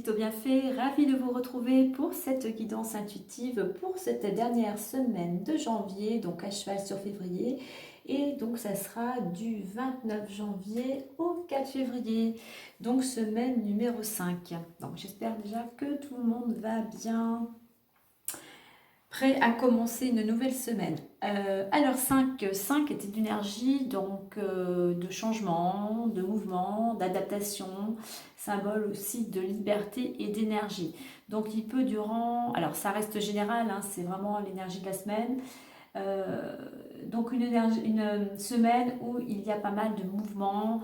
Médite au bienfait, ravie de vous retrouver pour cette guidance intuitive pour cette dernière semaine de janvier, donc à cheval sur février. Et donc ça sera du 29 janvier au 4 février, donc semaine numéro 5. Donc j'espère déjà que tout le monde va bien, prêt à commencer une nouvelle semaine. Alors 5 était d'énergie, donc de changement, de mouvement, d'adaptation, symbole aussi de liberté et d'énergie. Donc il peut durant, alors ça reste général, hein, c'est vraiment l'énergie de la semaine. Euh, donc une semaine où il y a pas mal de mouvements,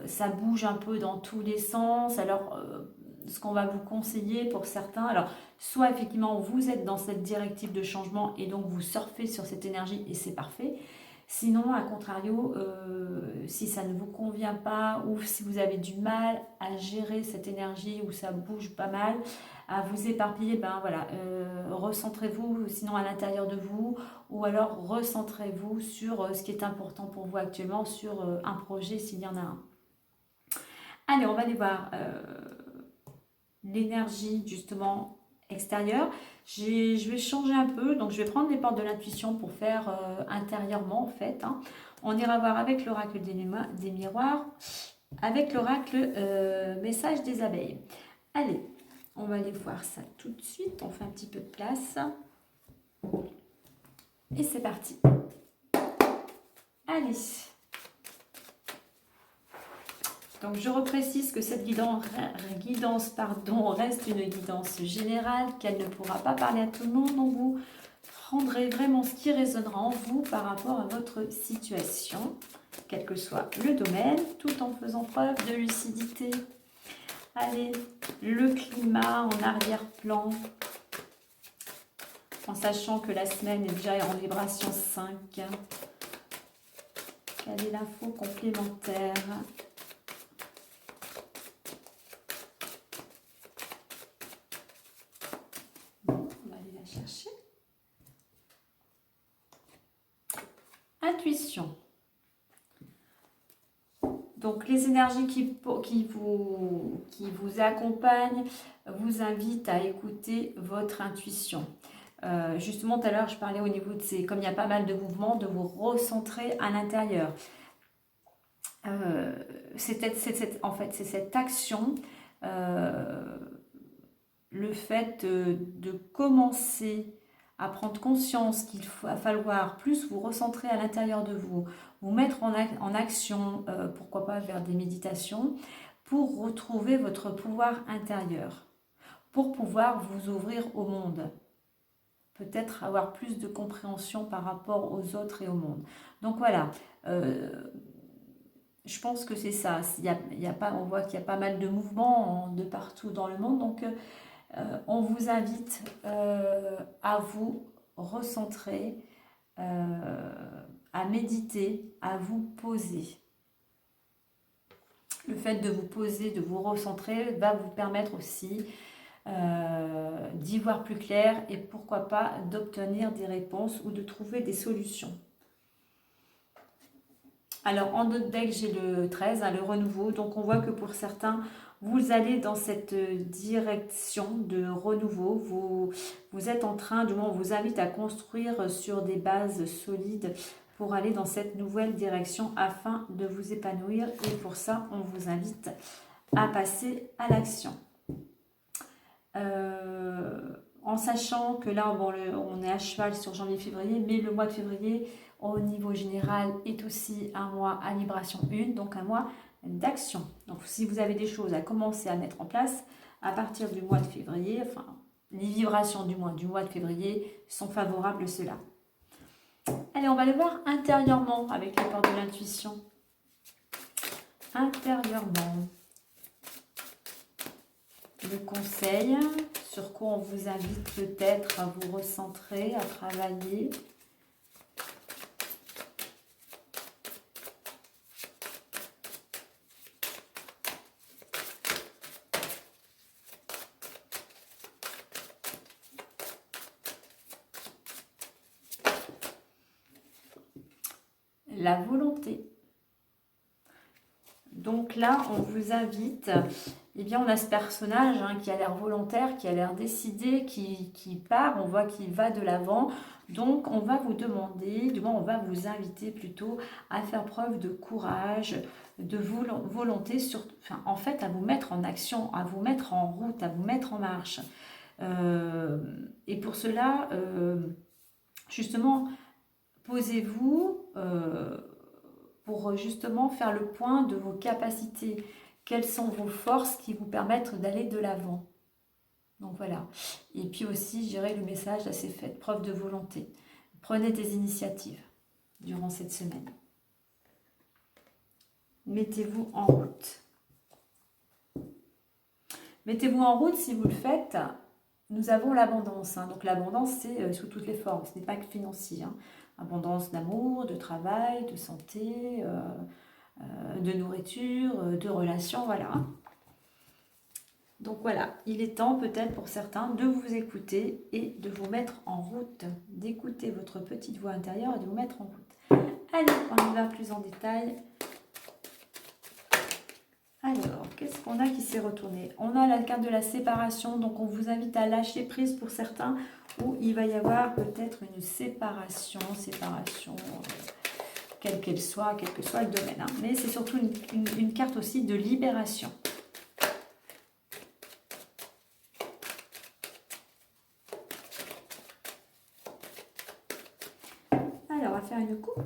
ça bouge un peu dans tous les sens. Alors ce qu'on va vous conseiller pour certains, alors soit effectivement vous êtes dans cette directive de changement et donc vous surfez sur cette énergie et c'est parfait. Sinon, à contrario, si ça ne vous convient pas ou si vous avez du mal à gérer cette énergie ou ça bouge pas mal, à vous éparpiller, ben voilà, recentrez-vous sinon à l'intérieur de vous ou alors recentrez-vous sur ce qui est important pour vous actuellement, sur un projet s'il y en a un. Allez, on va aller voir l'énergie justement extérieure. Je vais changer un peu, donc je vais prendre les portes de l'intuition pour faire intérieurement en fait. Hein. On ira voir avec l'oracle des miroirs, avec l'oracle message des abeilles. Allez, on va aller voir ça tout de suite. On fait un petit peu de place. Et c'est parti. Allez. Donc je reprécise que cette guidance reste une guidance générale, qu'elle ne pourra pas parler à tout le monde. Donc vous prendrez vraiment ce qui résonnera en vous par rapport à votre situation, quel que soit le domaine, tout en faisant preuve de lucidité. Allez, le climat en arrière-plan, en sachant que la semaine est déjà en vibration 5. Quelle est l'info complémentaire ? Bon, on va aller la chercher. Intuition. Donc les énergies qui vous accompagnent vous invitent à écouter votre intuition. Justement tout à l'heure je parlais au niveau de ces, comme il y a pas mal de mouvements, de vous recentrer à l'intérieur. En fait c'est cette action, le fait de commencer à prendre conscience qu'il va falloir plus vous recentrer à l'intérieur de vous, vous mettre en action, pourquoi pas vers des méditations, pour retrouver votre pouvoir intérieur, pour pouvoir vous ouvrir au monde. Peut-être avoir plus de compréhension par rapport aux autres et au monde. Donc voilà, je pense que c'est ça. On voit qu'il y a pas mal de mouvements de partout dans le monde, donc on vous invite à vous recentrer, à méditer, à vous poser. Le fait de vous poser, de vous recentrer va vous permettre aussi d'y voir plus clair et pourquoi pas d'obtenir des réponses ou de trouver des solutions. Alors en d'autres decks j'ai le 13, hein, le renouveau, donc on voit que pour certains vous allez dans cette direction de renouveau, vous êtes en train, du moins on vous invite à construire sur des bases solides pour aller dans cette nouvelle direction afin de vous épanouir, et pour ça on vous invite à passer à l'action. En sachant que là on est à cheval sur janvier-février, mais le mois de février au niveau général est aussi un mois à vibration 1, donc un mois d'action. Donc si vous avez des choses à commencer à mettre en place à partir du mois de février, enfin les vibrations du mois de février sont favorables à cela. Allez, on va aller voir intérieurement avec les portes de l'intuition. Intérieurement. Le conseil, sur quoi on vous invite peut-être à vous recentrer, à travailler. La volonté. Donc là, on vous invite, eh bien on a ce personnage hein, qui a l'air volontaire, qui a l'air décidé, qui part, on voit qu'il va de l'avant. Donc on va vous demander, du moins on va vous inviter plutôt à faire preuve de courage, de volonté, enfin, en fait à vous mettre en action, à vous mettre en route, à vous mettre en marche. Et pour cela, justement, posez-vous pour justement faire le point de vos capacités. Quelles sont vos forces qui vous permettent d'aller de l'avant? Donc voilà. Et puis aussi, je dirais le message, là, c'est faites preuve de volonté. Prenez des initiatives durant cette semaine. Mettez-vous en route. Mettez-vous en route si vous le faites. Nous avons l'abondance. Hein. Donc l'abondance, c'est sous toutes les formes. Ce n'est pas que financier. Hein. Abondance d'amour, de travail, de santé, de nourriture, de relations, voilà. Donc voilà, il est temps peut-être pour certains de vous écouter et de vous mettre en route, d'écouter votre petite voix intérieure et de vous mettre en route. Allez, on y va plus en détail. Alors, qu'est-ce qu'on a qui s'est retourné? On a la carte de la séparation, donc on vous invite à lâcher prise pour certains, où il va y avoir peut-être une séparation, quelle qu'elle soit, quel que soit le domaine. Hein. Mais c'est surtout une carte aussi de libération. Alors, on va faire une coupe.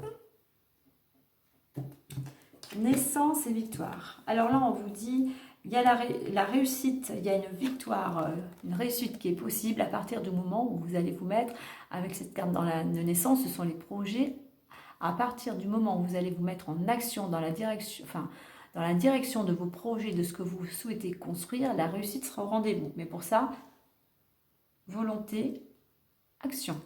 Naissance et victoire. Alors là, on vous dit, il y a la réussite, il y a une victoire, une réussite qui est possible à partir du moment où vous allez vous mettre, avec cette carte dans la naissance, ce sont les projets. À partir du moment où vous allez vous mettre en action dans la direction de vos projets, de ce que vous souhaitez construire, la réussite sera au rendez-vous. Mais pour ça, volonté, action.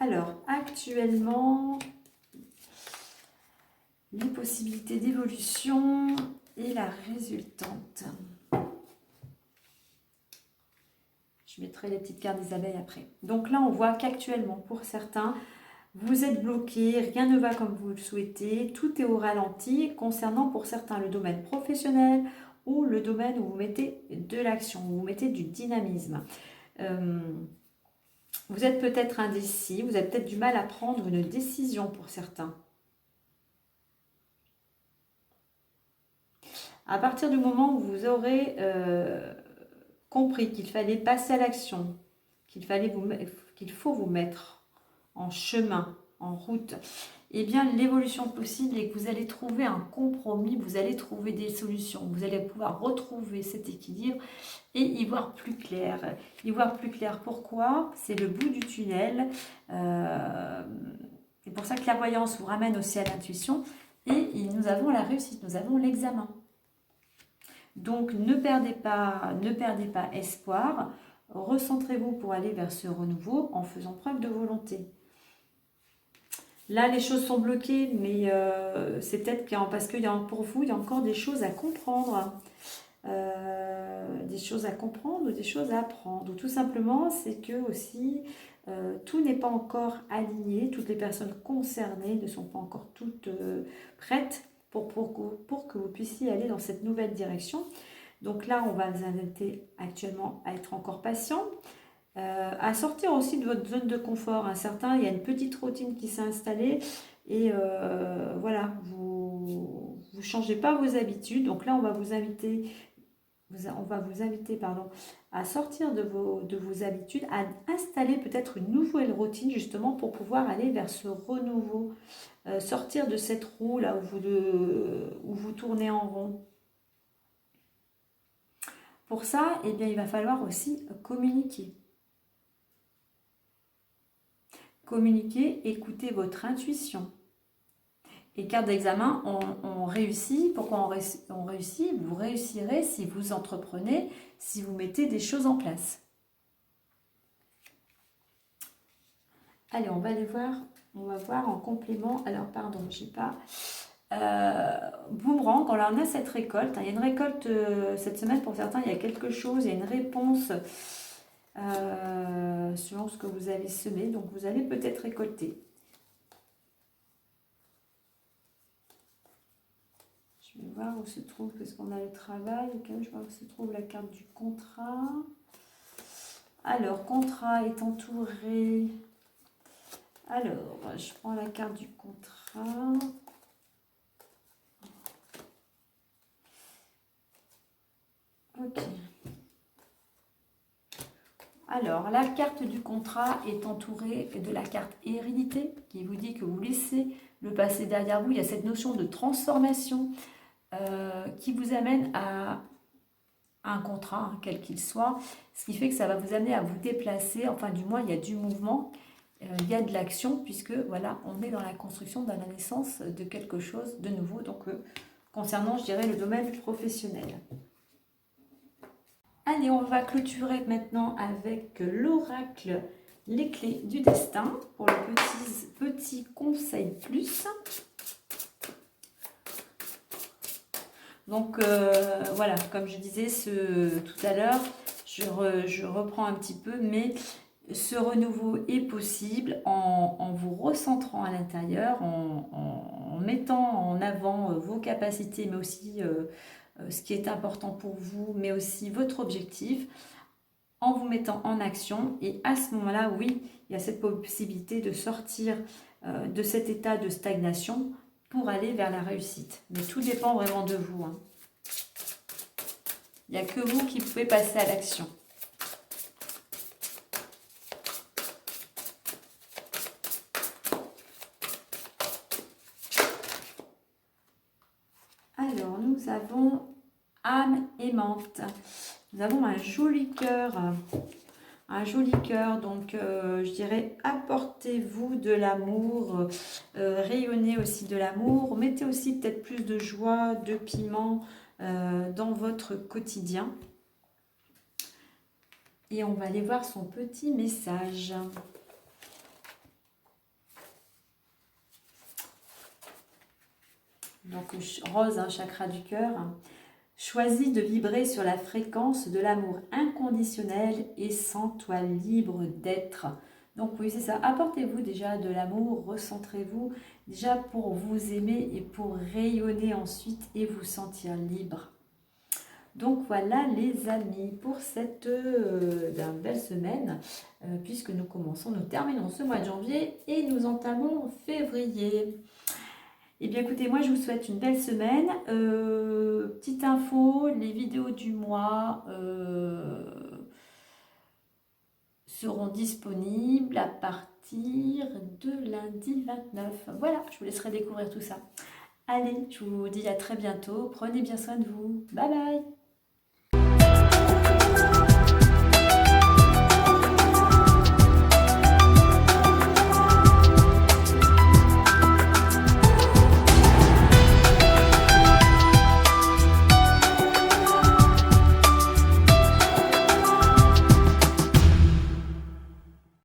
Alors, actuellement, les possibilités d'évolution et la résultante. Je mettrai les petites cartes des abeilles après. Donc là, on voit qu'actuellement, pour certains, vous êtes bloqué, rien ne va comme vous le souhaitez, tout est au ralenti concernant pour certains le domaine professionnel ou le domaine où vous mettez de l'action, où vous mettez du dynamisme. Vous êtes peut-être indécis, vous avez peut-être du mal à prendre une décision pour certains. À partir du moment où vous aurez compris qu'il fallait passer à l'action, qu'il faut vous mettre en chemin, en route, eh bien l'évolution possible est que vous allez trouver un compromis, vous allez trouver des solutions, vous allez pouvoir retrouver cet équilibre et y voir plus clair. Y voir plus clair, pourquoi? C'est le bout du tunnel. C'est pour ça que la voyance vous ramène aussi à l'intuition et nous avons la réussite, nous avons l'examen. Donc ne perdez pas espoir, recentrez-vous pour aller vers ce renouveau en faisant preuve de volonté. Là, les choses sont bloquées, mais c'est peut-être parce que pour vous, il y a encore des choses à comprendre. Des choses à comprendre ou des choses à apprendre. Ou tout simplement, c'est que aussi, tout n'est pas encore aligné. Toutes les personnes concernées ne sont pas encore toutes prêtes pour que vous puissiez aller dans cette nouvelle direction. Donc là, on va vous inviter actuellement à être encore patient. À sortir aussi de votre zone de confort. Un certain, il y a une petite routine qui s'est installée et voilà, vous ne changez pas vos habitudes. Donc là, on va vous inviter, à sortir de vos habitudes, à installer peut-être une nouvelle routine justement pour pouvoir aller vers ce renouveau, sortir de cette roue là où vous tournez en rond. Pour ça, eh bien, il va falloir aussi communiquer. Communiquer, écoutez votre intuition. Et carte d'examen, on réussit. Pourquoi on réussit? Vous réussirez si vous entreprenez, si vous mettez des choses en place. Allez, on va aller voir. On va voir en complément. Alors, pardon, j'ai pas Boomerang, alors on a cette récolte, hein. Il y a une récolte cette semaine pour certains, il y a quelque chose, il y a une réponse selon ce que vous avez semé, donc vous allez peut-être récolter. Je vais voir où se trouve, parce qu'on a le travail, okay, je vois où se trouve la carte du contrat. Alors, contrat est entouré. Alors, je prends la carte du contrat. Ok. Alors, la carte du contrat est entourée de la carte hérédité qui vous dit que vous laissez le passé derrière vous. Il y a cette notion de transformation qui vous amène à un contrat, hein, quel qu'il soit, ce qui fait que ça va vous amener à vous déplacer, enfin du moins il y a du mouvement, il y a de l'action, puisque voilà, on est dans la construction, dans la naissance de quelque chose de nouveau, donc concernant, je dirais, le domaine professionnel. Allez, on va clôturer maintenant avec l'oracle Les Clés du Destin pour le petit conseil plus. Donc voilà, comme je disais tout à l'heure, je reprends un petit peu, mais ce renouveau est possible en vous recentrant à l'intérieur, en mettant en avant vos capacités, mais aussi ce qui est important pour vous, mais aussi votre objectif, en vous mettant en action. Et à ce moment-là, oui, il y a cette possibilité de sortir de cet état de stagnation pour aller vers la réussite. Mais tout dépend vraiment de vous, hein. Il n'y a que vous qui pouvez passer à l'action. Alors, nous avons âme aimante. Nous avons un joli cœur. Un joli cœur, donc je dirais apportez-vous de l'amour, rayonnez aussi de l'amour, mettez aussi peut-être plus de joie, de piment dans votre quotidien. Et on va aller voir son petit message. Donc rose, un chakra du cœur. Choisis de vibrer sur la fréquence de l'amour inconditionnel et sens-toi libre d'être. Donc oui, c'est ça. Apportez-vous déjà de l'amour, recentrez-vous déjà pour vous aimer et pour rayonner ensuite et vous sentir libre. Donc voilà les amis pour cette belle semaine, puisque nous terminons ce mois de janvier et nous entamons février. Eh bien écoutez, moi je vous souhaite une belle semaine. Petite info, les vidéos du mois seront disponibles à partir de lundi 29. Voilà, je vous laisserai découvrir tout ça. Allez, je vous dis à très bientôt. Prenez bien soin de vous. Bye bye.